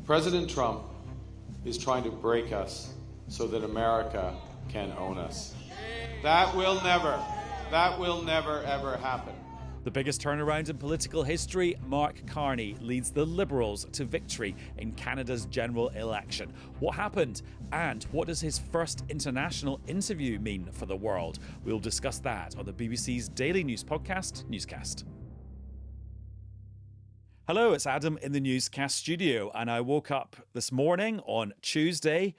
President Trump is trying to break us so that America can own us. That will never ever happen. The biggest turnaround in political history, Mark Carney leads the Liberals to victory in Canada's general election. What happened? And what does his first international interview mean for the world? We'll discuss that on the BBC's daily news podcast, Newscast. Hello, it's Adam in the Newscast studio, and I woke up this morning on Tuesday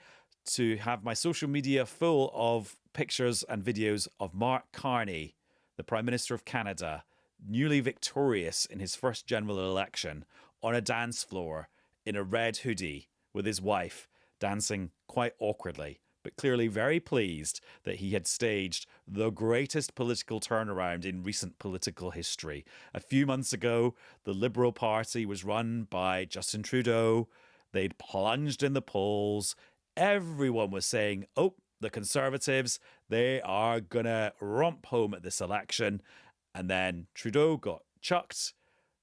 to have my social media full of pictures and videos of Mark Carney, the Prime Minister of Canada, newly victorious in his first general election, on a dance floor in a red hoodie with his wife, dancing quite awkwardly, but clearly very pleased that he had staged the greatest political turnaround in recent political history. A few months ago, the Liberal Party was run by Justin Trudeau. They'd plunged in the polls. Everyone was saying, oh, the Conservatives, they are going to romp home at this election. And then Trudeau got chucked.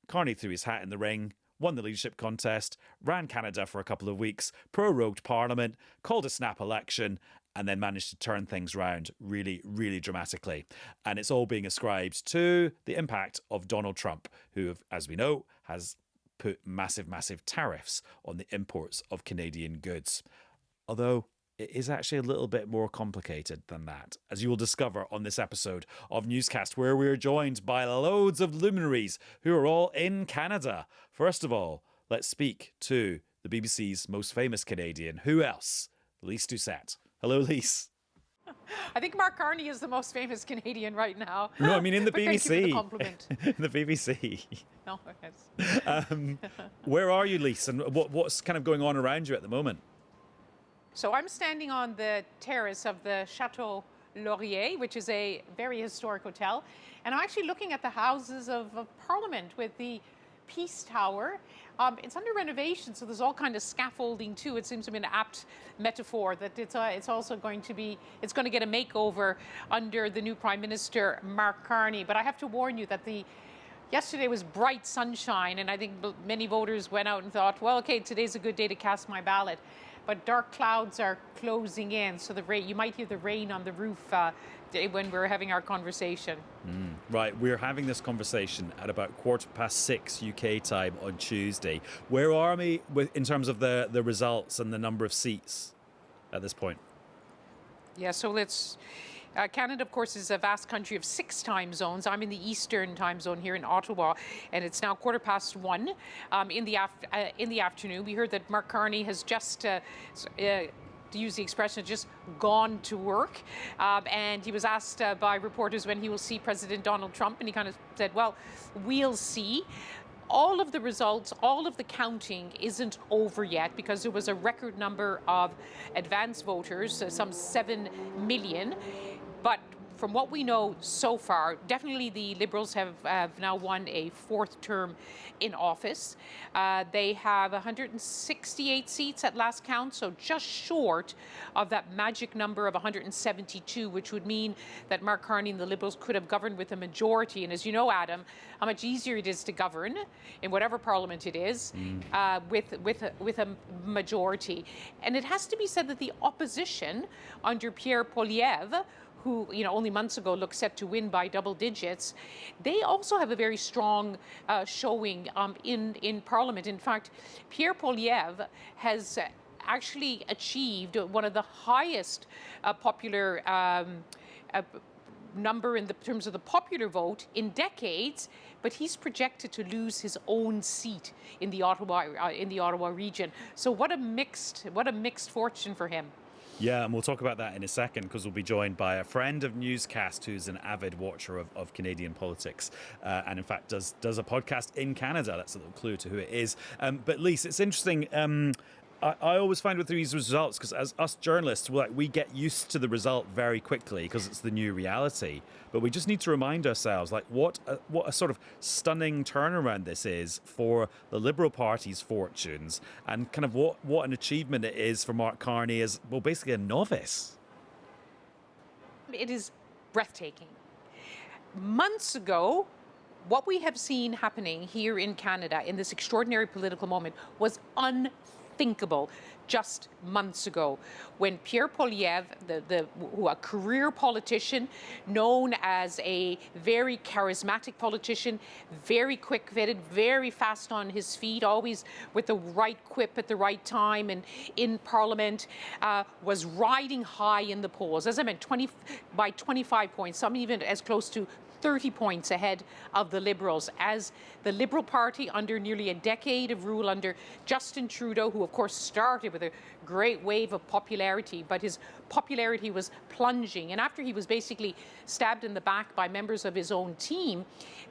Carney threw his hat in the ring, won the leadership contest, ran Canada for a couple of weeks, prorogued Parliament, called a snap election, and then managed to turn things around really, really dramatically. And it's all being ascribed to the impact of Donald Trump, who, as we know, has put massive, massive tariffs on the imports of Canadian goods. Although it is actually a little bit more complicated than that, as you will discover on this episode of Newscast, where we're joined by loads of luminaries who are all in Canada. First of all, let's speak to the BBC's most famous Canadian. Who else? Lyse Doucet. Hello, Lyse. I think Mark Carney is the most famous Canadian right now. No, I mean in the but BBC. Thank you for the compliment. In the BBC. No, yes. Where are you, Lyse, and what's kind of going on around you at the moment? So I'm standing on the terrace of the Chateau Laurier, which is a very historic hotel. And I'm actually looking at the Houses of Parliament with the Peace Tower. It's under renovation, so there's all kind of scaffolding too. It seems to be an apt metaphor that it's also going to get a makeover under the new Prime Minister, Mark Carney. But I have to warn you that yesterday was bright sunshine, and I think many voters went out and thought, well, okay, today's a good day to cast my ballot. But dark clouds are closing in, so you might hear the rain on the roof when we're having our conversation. Right, we're having this conversation at about 6:15 UK time on Tuesday. Where are we in terms of the results and the number of seats at this point? Yeah, so let's... Canada, of course, is a vast country of 6 time zones. I'm in the Eastern time zone here in Ottawa, and it's now 1:15 in the afternoon. We heard that Mark Carney has just, to use the expression, just gone to work. And he was asked by reporters when he will see President Donald Trump, and he kind of said, well, we'll see. All of the results, all of the counting isn't over yet because there was a record number of advance voters, some 7 million. But from what we know so far, definitely the Liberals have now won a 4th term in office. They have 168 seats at last count, so just short of that magic number of 172, which would mean that Mark Carney and the Liberals could have governed with a majority. And as you know, Adam, how much easier it is to govern in whatever parliament it is with a majority. And it has to be said that the opposition under Pierre Poilievre, who only months ago looked set to win by double digits, they also have a very strong showing in Parliament. In fact, Pierre Poilievre has actually achieved one of the highest popular number in terms of the popular vote in decades, but he's projected to lose his own seat in the Ottawa region. So what a mixed fortune for him. Yeah, and we'll talk about that in a second because we'll be joined by a friend of Newscast who's an avid watcher of Canadian politics and in fact does a podcast in Canada. That's a little clue to who it is. But Lyse, it's interesting. I always find with these results, because as us journalists, we get used to the result very quickly because it's the new reality. But we just need to remind ourselves, what a sort of stunning turnaround this is for the Liberal Party's fortunes, and kind of what an achievement it is for Mark Carney as, well, basically a novice. It is breathtaking. Months ago, what we have seen happening here in Canada in this extraordinary political moment was unfathomable. unthinkable just months ago when Pierre Poilievre, a career politician, known as a very charismatic politician, very quick-witted, very fast on his feet, always with the right quip at the right time and in Parliament, was riding high in the polls. As I meant, by 25 points, some even as close to 30 points ahead of the Liberals, as the Liberal Party, under nearly a decade of rule under Justin Trudeau, who of course started with a great wave of popularity, but his popularity was plunging. And after he was basically stabbed in the back by members of his own team,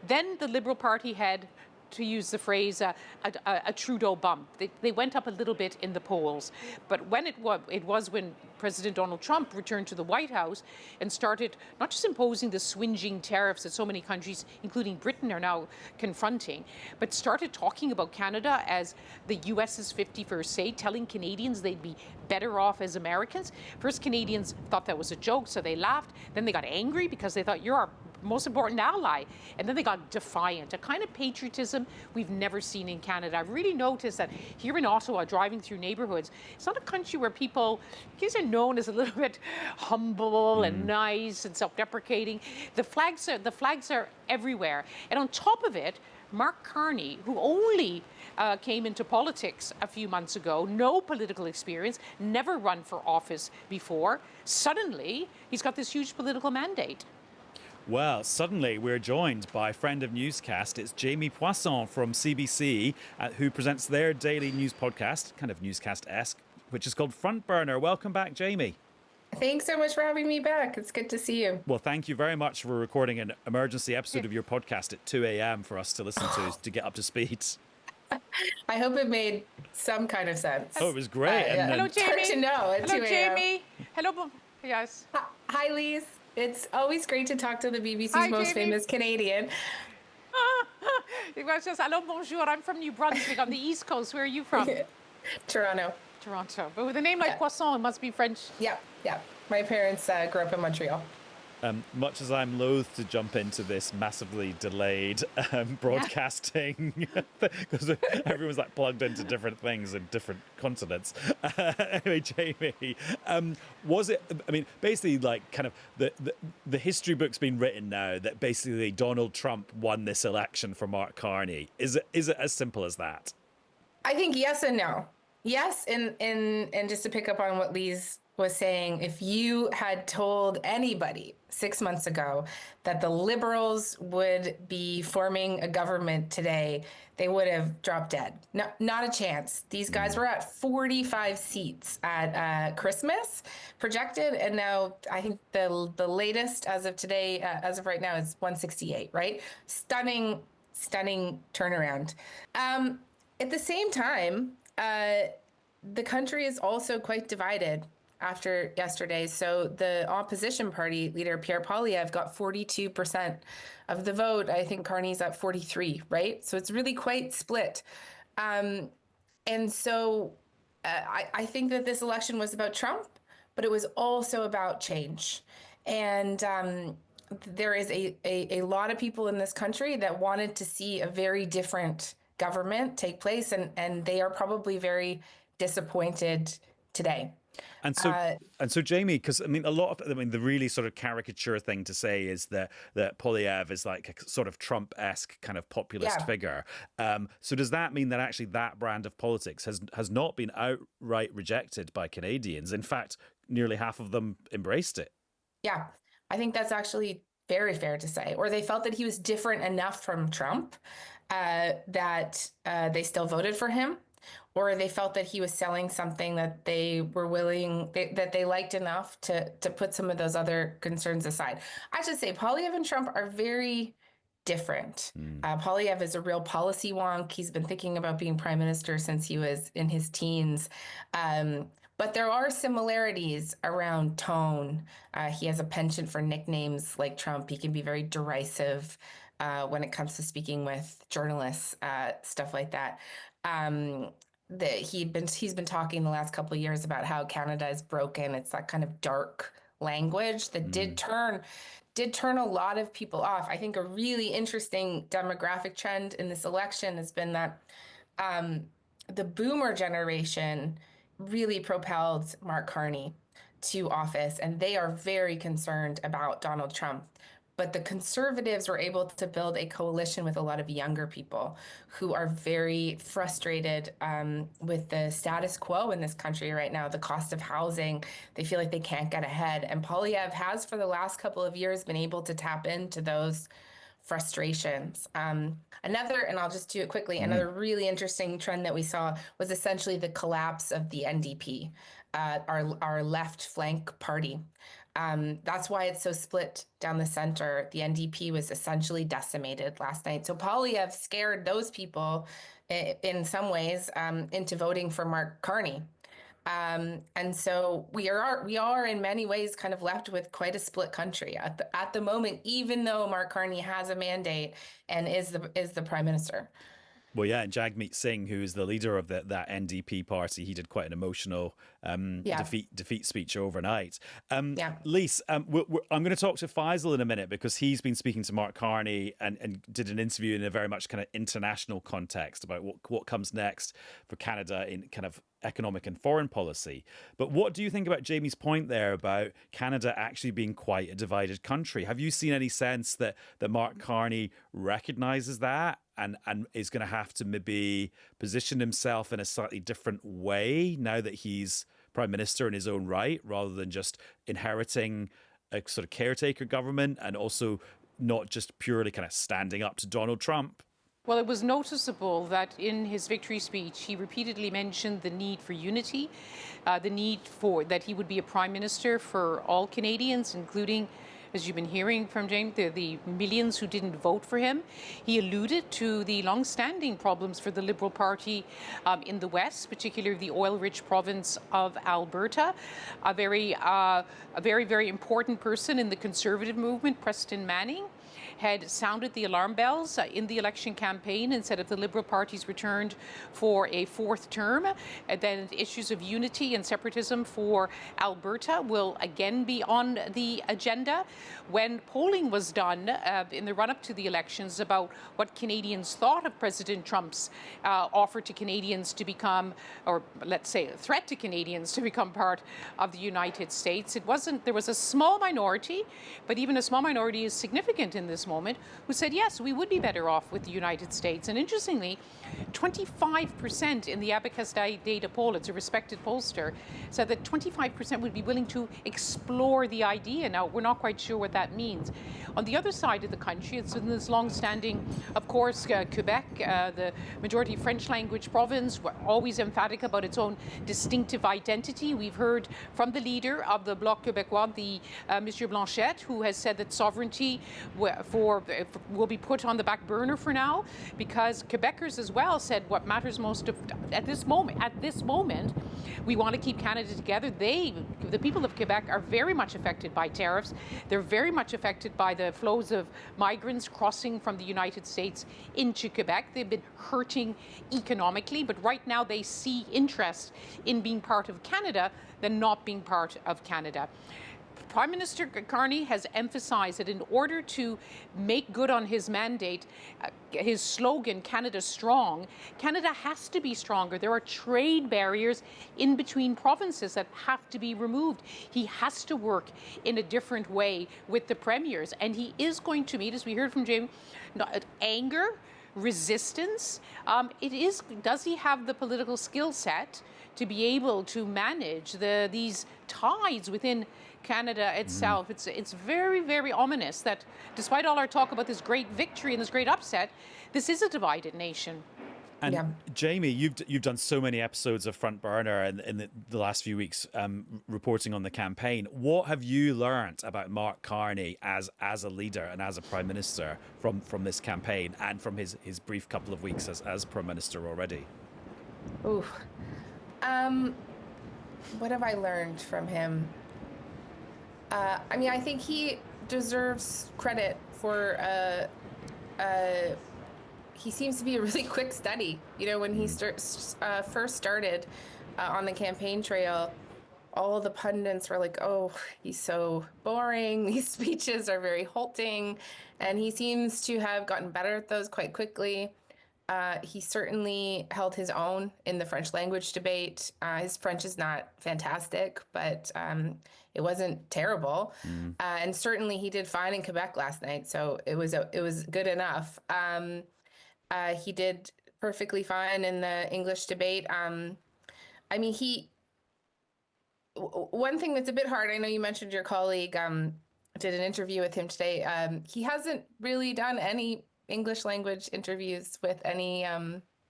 then the Liberal Party had, to use the phrase, a Trudeau bump. They went up a little bit in the polls. But when it was when President Donald Trump returned to the White House and started not just imposing the swingeing tariffs that so many countries, including Britain, are now confronting, but started talking about Canada as the US's 51st state, telling Canadians they'd be better off as Americans. First, Canadians thought that was a joke, so they laughed. Then they got angry because they thought, you're our most important ally. And then they got defiant, a kind of patriotism we've never seen in Canada. I've really noticed that here in Ottawa, driving through neighborhoods, it's not a country where people, kids are known as a little bit humble and nice and self-deprecating. The flags are everywhere. And on top of it, Mark Carney, who only came into politics a few months ago, no political experience, never run for office before, suddenly he's got this huge political mandate. Well, suddenly we're joined by a friend of Newscast. It's Jayme Poisson from CBC, who presents their daily news podcast, kind of newscast-esque, which is called Front Burner. Welcome back, Jayme. Thanks so much for having me back. It's good to see you. Well, thank you very much for recording an emergency episode of your podcast at 2 a.m. for us to listen to get up to speed. I hope it made some kind of sense. Oh, it was great. Hello, Jayme. It's hard to know at Hello, 2 a.m. Jayme. Hello, yes. Hi, Lyse. It's always great to talk to the BBC's most famous Canadian. It was just, hello, bonjour. I'm from New Brunswick on the East Coast. Where are you from? Toronto. Toronto. But with a name like Poisson, it must be French. Yeah. My parents grew up in Montreal. Much as I'm loath to jump into this massively delayed broadcasting, because everyone's like plugged into different things in different continents. Anyway, Jayme, was it? I mean, basically, like, kind of the history book's been written now that basically Donald Trump won this election for Mark Carney. Is it as simple as that? I think yes and no. Yes, and just to pick up on what Lyse was saying, if you had told anybody 6 months ago that the Liberals would be forming a government today, they would have dropped dead. No, not a chance. These guys were at 45 seats at Christmas projected, and now I think the latest as of today, as of right now, is 168. Right? Stunning turnaround. At the same time, the country is also quite divided after yesterday. So the opposition party leader, Pierre Poilievre, got 42% of the vote. I think Carney's at 43, right? So it's really quite split. And so I think that this election was about Trump, but it was also about change. And there is a lot of people in this country that wanted to see a very different government take place, and they are probably very disappointed today. And so, Jayme, because I mean, the really sort of caricature thing to say is that Poilievre is like a sort of Trump-esque kind of populist figure. So does that mean that actually that brand of politics has not been outright rejected by Canadians? In fact, nearly half of them embraced it. Yeah, I think that's actually very fair to say. Or they felt that he was different enough from Trump that they still voted for him. Or they felt that he was selling something that they were that they liked enough to put some of those other concerns aside. I should say Poilievre and Trump are very different. Poilievre is a real policy wonk. He's been thinking about being prime minister since he was in his teens. But there are similarities around tone. He has a penchant for nicknames like Trump. He can be very derisive when it comes to speaking with journalists, stuff like that. He's been talking the last couple of years about how Canada is broken. It's that kind of dark language that did turn a lot of people off. I think a really interesting demographic trend in this election has been that the boomer generation really propelled Mark Carney to office, and they are very concerned about Donald Trump. But the conservatives were able to build a coalition with a lot of younger people who are very frustrated with the status quo in this country right now, the cost of housing. They feel like they can't get ahead. And Poilievre has, for the last couple of years, been able to tap into those frustrations. Another, and I'll just do it quickly, another really interesting trend that we saw was essentially the collapse of the NDP, our left flank party. That's why it's so split down the center. The NDP was essentially decimated last night. So Poilievre scared those people in some ways into voting for Mark Carney. And so we are in many ways kind of left with quite a split country at the moment, even though Mark Carney has a mandate and is the prime minister. Well, yeah, and Jagmeet Singh, who is the leader of that NDP party, he did quite an emotional defeat speech overnight. Lyse, I'm going to talk to Faisal in a minute because he's been speaking to Mark Carney and did an interview in a very much kind of international context about what comes next for Canada in kind of economic and foreign policy. But what do you think about Jamie's point there about Canada actually being quite a divided country? Have you seen any sense that Mark Carney recognises that and is going to have to maybe position himself in a slightly different way now that he's prime minister in his own right, rather than just inheriting a sort of caretaker government and also not just purely kind of standing up to Donald Trump? Well, it was noticeable that in his victory speech, he repeatedly mentioned the need for unity, the need for that he would be a prime minister for all Canadians, including, as you've been hearing from James, the millions who didn't vote for him. He alluded to the long-standing problems for the Liberal Party in the West, particularly the oil-rich province of Alberta. A very, very important person in the Conservative movement, Preston Manning, had sounded the alarm bells in the election campaign and said if the Liberal parties returned for a fourth term, then issues of unity and separatism for Alberta will again be on the agenda. When polling was done in the run-up to the elections about what Canadians thought of President Trump's offer to Canadians to become, or let's say a threat to Canadians to become part of the United States, there was a small minority, but even a small minority is significant in this moment, who said, yes, we would be better off with the United States. And interestingly, 25% in the Abacus data poll, it's a respected pollster, said that 25% would be willing to explore the idea. Now, we're not quite sure what that means. On the other side of the country, it's in this long-standing, of course, Quebec, the majority French language province, always emphatic about its own distinctive identity. We've heard from the leader of the Bloc Québécois, the Monsieur Blanchette, who has said that sovereignty will be put on the back burner for now, because Quebecers as well said what matters most at this moment, we want to keep Canada together. The people of Quebec are very much affected by tariffs. They're very much affected by the flows of migrants crossing from the United States into Quebec. They've been hurting economically, but right now they see interest in being part of Canada than not being part of Canada. Prime Minister Carney has emphasized that in order to make good on his mandate, his slogan, Canada Strong, Canada has to be stronger. There are trade barriers in between provinces that have to be removed. He has to work in a different way with the premiers, and he is going to meet, as we heard from Jim, anger, resistance. Does he have the political skill set to be able to manage these tides within Canada itself? It's very, very ominous that despite all our talk about this great victory and this great upset, this is a divided nation. And Jayme, you've done so many episodes of Front Burner in the last few weeks, reporting on the campaign. What have you learned about Mark Carney as a leader and as a prime minister from this campaign and from his brief couple of weeks as prime minister already? Ooh. What have I learned from him? I think he deserves credit for he seems to be a really quick study. When he first started on the campaign trail, all the pundits were like, oh, he's so boring. These speeches are very halting. And he seems to have gotten better at those quite quickly. He certainly held his own in the French language debate. His French is not fantastic, but it wasn't terrible. And certainly he did fine in Quebec last night, so it was good enough. He did perfectly fine in the English debate. I mean, one thing that's a bit hard, I know you mentioned your colleague did an interview with him today. He hasn't really done any English language interviews with any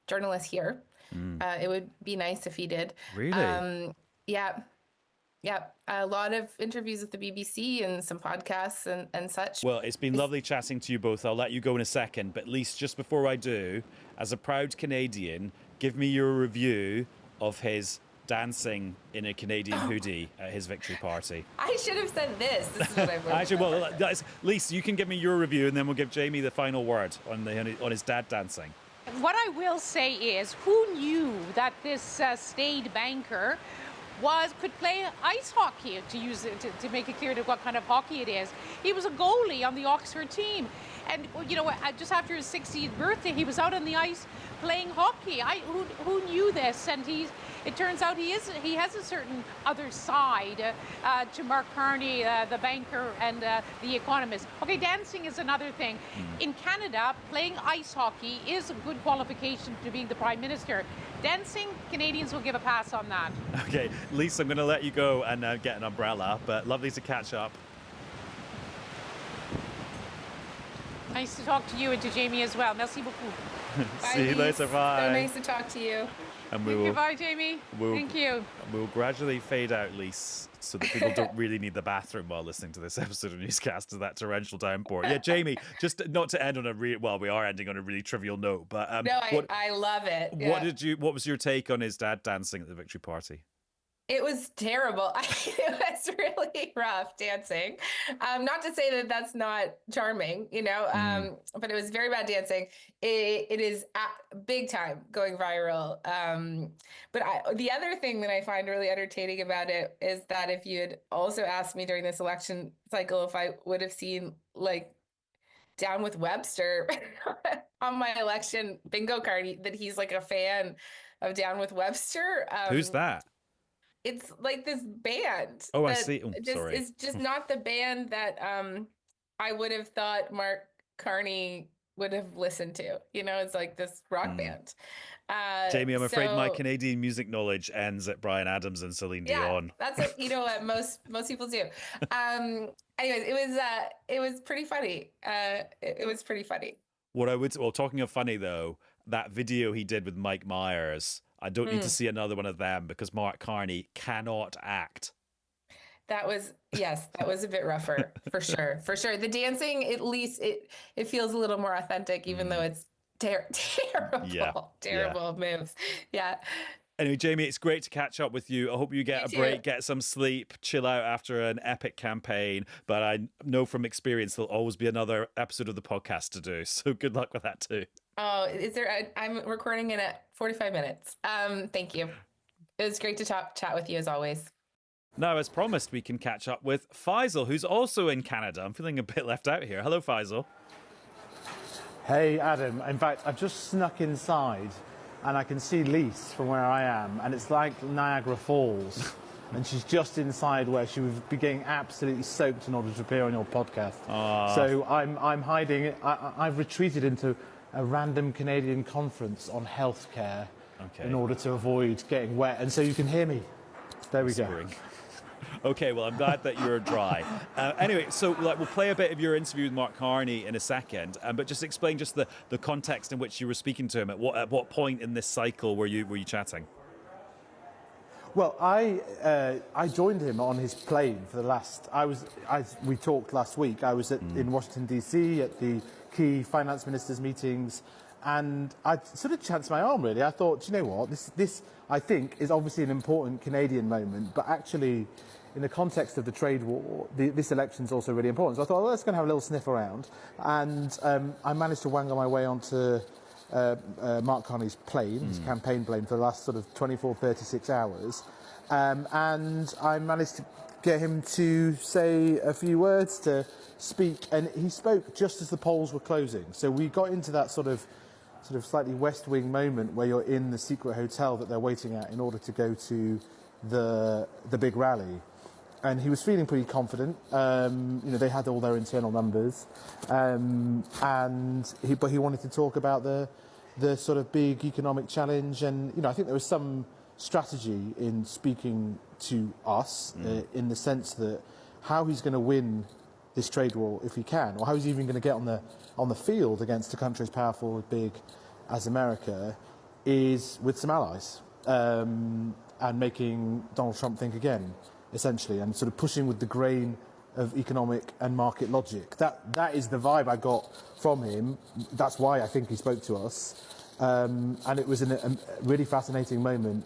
journalists here. It would be nice if he did. Really? Yeah. A lot of interviews with the BBC and some podcasts and such. Well, it's been lovely chatting to you both. I'll let you go in a second, but at least just before I do, as a proud Canadian, give me your review of his dancing in a Canadian hoodie at his victory party. I should have said this. This is what I wrote. Actually, well, Lyse, you can give me your review, and then we'll give Jayme the final word on his dad dancing. What I will say is, who knew that this staid banker could play ice hockey, to make it clear to what kind of hockey it is. He was a goalie on the Oxford team. And, you know, just after his 60th birthday, he was out on the ice playing hockey. Who knew this? And it turns out he has a certain other side to Mark Carney, the banker, and the economist. Okay, dancing is another thing. In Canada, playing ice hockey is a good qualification to being the Prime Minister. Dancing, Canadians will give a pass on that. Okay, Lyse, I'm going to let you go and get an umbrella, but lovely to catch up. Nice to talk to you and to Jayme as well. Merci beaucoup. See you later. Bye. So nice to talk to you. And Thank you. Bye, Jayme. Thank you. We'll gradually fade out, Lyse, so that people don't really need the bathroom while listening to this episode of Newscast of that torrential downpour. Yeah, Jayme, just not to end on we are ending on a really trivial note, but no, I love it. Yeah. What was your take on his dad dancing at the victory party? It was terrible. It was really rough dancing. Not to say that that's not charming, you know, but it was very bad dancing. It is big time going viral. But the other thing that I find really entertaining about it is that if you had also asked me during this election cycle if I would have seen like Down with Webster on my election bingo card, that he's like a fan of Down with Webster. Who's that? It's like this band. Oh, I see. Sorry. It's just not the band that I would have thought Mark Carney would have listened to. You know, it's like this rock band. Jayme, I'm afraid my Canadian music knowledge ends at Bryan Adams and Celine Dion. That's what, you know what most people do. Anyways, it was pretty funny. It was pretty funny. Talking of funny though, that video he did with Mike Myers, I don't need to see another one of them because Mark Carney cannot act. That was a bit rougher for sure. For sure. The dancing, at least it feels a little more authentic, even though it's terrible moves. Yeah. Anyway, Jayme, it's great to catch up with you. I hope you get a break, get some sleep, chill out after an epic campaign. But I know from experience there'll always be another episode of the podcast to do. So good luck with that too. Oh, I'm recording in 45 minutes. Thank you. It was great to chat with you as always. Now, as promised, we can catch up with Faisal, who's also in Canada. I'm feeling a bit left out here. Hello, Faisal. Hey, Adam. In fact, I've just snuck inside and I can see Lyse from where I am, and it's like Niagara Falls. And she's just inside where she would be getting absolutely soaked in order to appear on your podcast. So I'm hiding. I've retreated into a random Canadian conference on healthcare in order to avoid getting wet. And so you can hear me. There we go. Okay, well, I'm glad that you're dry. Anyway, so we'll play a bit of your interview with Mark Carney in a second, but just explain just the context in which you were speaking to him. At what point in this cycle were you chatting? Well, I joined him on his plane for the last. We talked last week. I was in Washington D.C. at the key finance ministers meetings, and I sort of chanced my arm. Really, I thought, you know what, this I think is obviously an important Canadian moment, but actually, in the context of the trade war, this election is also really important. So I thought, well, let's go and have a little sniff around, and I managed to wangle my way onto Mark Carney's plane, his campaign plane, for the last sort of 24, 36 hours. And I managed to get him to say a few words, to speak. And he spoke just as the polls were closing. So we got into that sort of sort of slightly West Wing moment where you're in the secret hotel that they're waiting at in order to go to the big rally. And he was feeling pretty confident. They had all their internal numbers, but he wanted to talk about the sort of big economic challenge. And I think there was some strategy in speaking to us in the sense that how he's going to win this trade war if he can, or how he's even going to get on the field against a country as powerful and big as America, is with some allies and making Donald Trump think again, essentially, and sort of pushing with the grain of economic and market logic. That is the vibe I got from him. That's why I think he spoke to us. And it was a really fascinating moment.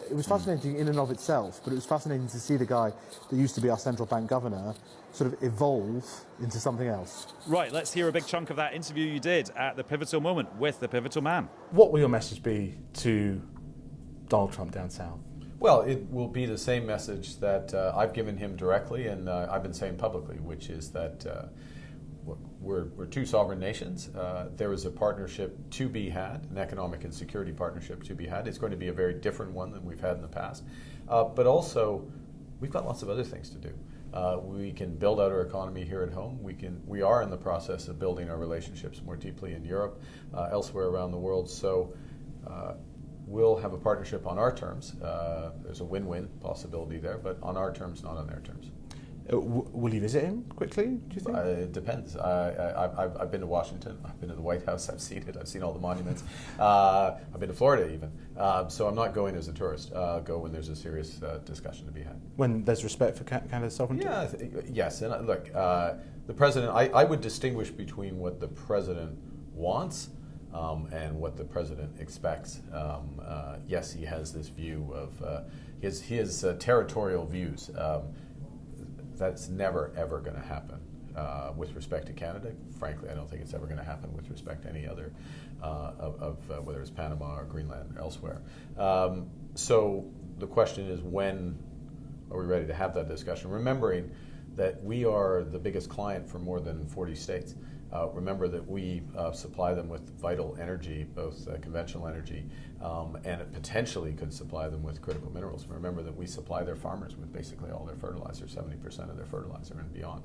It was fascinating in and of itself, but it was fascinating to see the guy that used to be our central bank governor sort of evolve into something else. Right, let's hear a big chunk of that interview you did at the pivotal moment with the pivotal man. What will your message be to Donald Trump down south? Well, it will be the same message that I've given him directly and I've been saying publicly, which is that we're two sovereign nations. There is a partnership to be had, an economic and security partnership to be had. It's going to be a very different one than we've had in the past. But also, we've got lots of other things to do. We can build out our economy here at home. We are in the process of building our relationships more deeply in Europe, elsewhere around the world. So we'll have a partnership on our terms. There's a win-win possibility there, but on our terms, not on their terms. Will you visit him quickly, do you think? It depends. I've been to Washington. I've been to the White House. I've seen it. I've seen all the monuments. I've been to Florida even. So I'm not going as a tourist. I'll go when there's a serious discussion to be had. When there's respect for Canada's sovereignty? Yeah, yes. And look, the president, I would distinguish between what the president wants and what the president expects. Yes, he has this view of his territorial views. That's never, ever going to happen with respect to Canada. Frankly, I don't think it's ever going to happen with respect to any other whether it's Panama or Greenland or elsewhere. So the question is, when are we ready to have that discussion? Remembering that we are the biggest client for more than 40 states. Remember that we supply them with vital energy, both conventional energy, and it potentially could supply them with critical minerals. Remember that we supply their farmers with basically all their fertilizer, 70% of their fertilizer and beyond.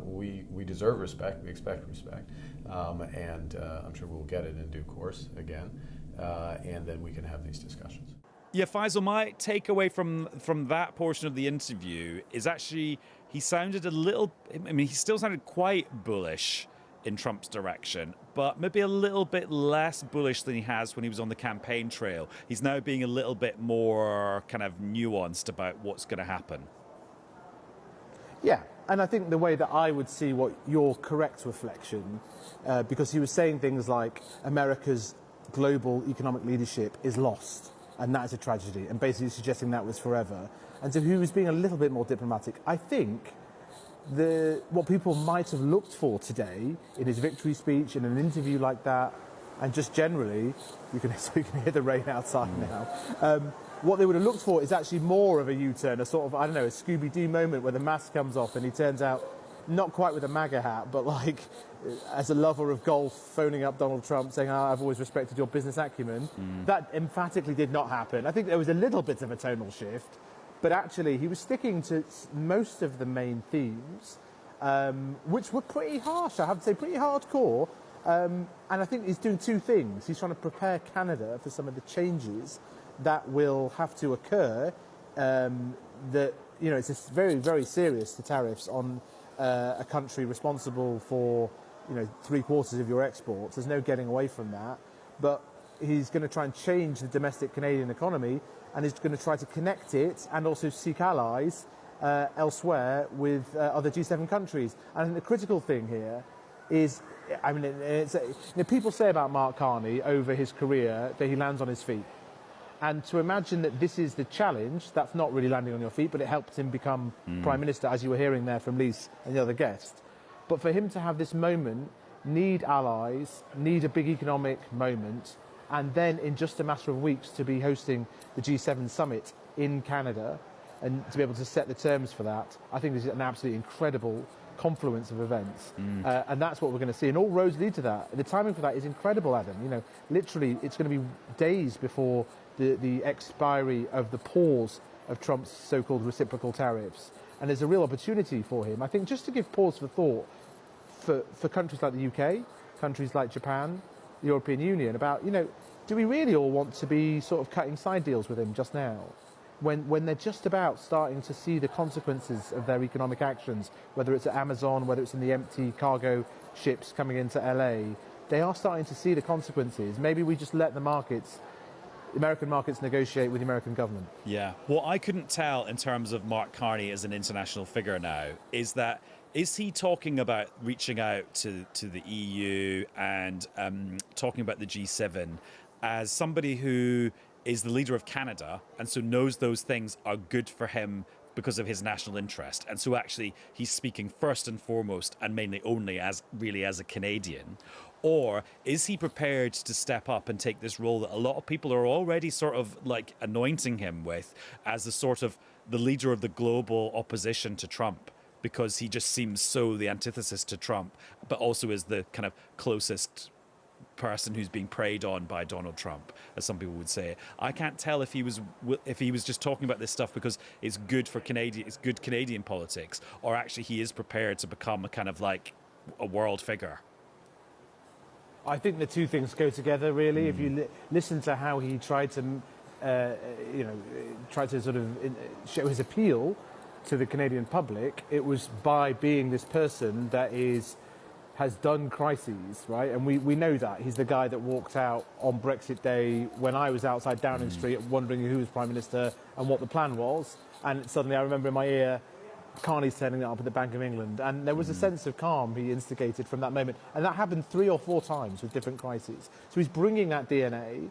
We deserve respect, we expect respect, and I'm sure we'll get it in due course again, and then we can have these discussions. Yeah, Faisal, my takeaway from that portion of the interview is actually he sounded he still sounded quite bullish in Trump's direction, but maybe a little bit less bullish than he has when he was on the campaign trail. He's now being a little bit more kind of nuanced about what's going to happen. Yeah, and I think the way that I would see what your correct reflection, because he was saying things like America's global economic leadership is lost, and that is a tragedy, and basically suggesting that was forever. And so he was being a little bit more diplomatic. I think what people might have looked for today in his victory speech, in an interview like that, and just generally, you can hear the rain outside now, what they would have looked for is actually more of a U-turn, a sort of, I don't know, a Scooby-Doo moment where the mask comes off and he turns out, not quite with a MAGA hat, but like as a lover of golf, phoning up Donald Trump saying, I've always respected your business acumen. That emphatically did not happen. I think there was a little bit of a tonal shift, but actually he was sticking to most of the main themes, which were pretty harsh, I have to say, pretty hardcore. And I think he's doing two things. He's trying to prepare Canada for some of the changes that will have to occur. It's very, very serious, the tariffs on a country responsible for 3/4 of your exports. There's no getting away from that. But he's going to try and change the domestic Canadian economy, and he's going to try to connect it and also seek allies elsewhere with other G7 countries. And I think the critical thing here is, people say about Mark Carney over his career that he lands on his feet. And to imagine that this is the challenge, that's not really landing on your feet, but it helped him become Prime Minister, as you were hearing there from Lyse and the other guest. But for him to have this moment, need allies, need a big economic moment, and then in just a matter of weeks to be hosting the G7 summit in Canada and to be able to set the terms for that, I think this is an absolutely incredible confluence of events. And that's what we're going to see. And all roads lead to that. The timing for that is incredible, Adam. You know, literally, it's going to be days before the expiry of the pause of Trump's so-called reciprocal tariffs. And there's a real opportunity for him, I think, just to give pause for thought for countries like the UK, countries like Japan, the European Union, about, you know, do we really all want to be sort of cutting side deals with him just now? When they're just about starting to see the consequences of their economic actions, whether it's at Amazon, whether it's in the empty cargo ships coming into LA, they are starting to see the consequences. Maybe we just let the American markets negotiate with the American government. Yeah. What I couldn't tell in terms of Mark Carney as an international figure now is he talking about reaching out to the EU and talking about the G7 as somebody who is the leader of Canada and so knows those things are good for him because of his national interest, and so actually he's speaking first and foremost and mainly only as a Canadian? Or is he prepared to step up and take this role that a lot of people are already sort of like anointing him with as the sort of the leader of the global opposition to Trump, because he just seems so the antithesis to Trump, but also is the kind of closest person who's being preyed on by Donald Trump, as some people would say. I can't tell if he was just talking about this stuff because it's good for Canadian politics, or actually he is prepared to become a kind of like a world figure. I think the two things go together, really. If you listen to how he tried to, sort of show his appeal to the Canadian public, it was by being this person that has done crises, right? And we know that. He's the guy that walked out on Brexit Day when I was outside Downing Street wondering who was Prime Minister and what the plan was. And suddenly I remember in my ear, Carney's turning up at the Bank of England. And there was a sense of calm he instigated from that moment. And that happened 3 or 4 times with different crises. So he's bringing that DNA.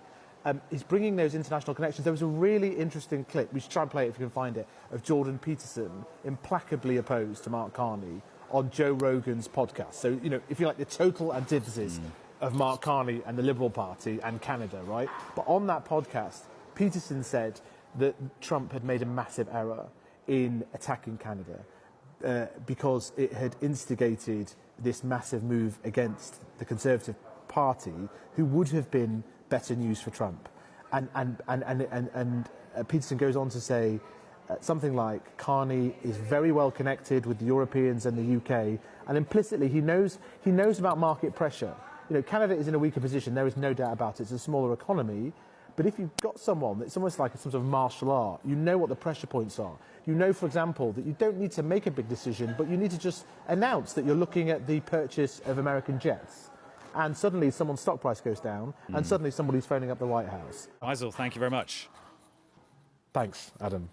He's bringing those international connections. There was a really interesting clip, we should try and play it if you can find it, of Jordan Peterson implacably opposed to Mark Carney on Joe Rogan's podcast. So, you know, if you like, the total antithesis of Mark Carney and the Liberal Party and Canada, right? But on that podcast, Peterson said that Trump had made a massive error in attacking Canada because it had instigated this massive move against the Conservative Party, who would have been better news for Trump. And Peterson goes on to say something like Carney is very well connected with the Europeans and the UK, and implicitly he knows about market pressure. You know, Canada is in a weaker position, there is no doubt about it. It's a smaller economy, but if you've got someone that's almost like some sort of martial art, you know what the pressure points are. You know, for example, that you don't need to make a big decision, but you need to just announce that you're looking at the purchase of American jets. And suddenly someone's stock price goes down, and suddenly somebody's phoning up the White House. Faisal, thank you very much. Thanks, Adam.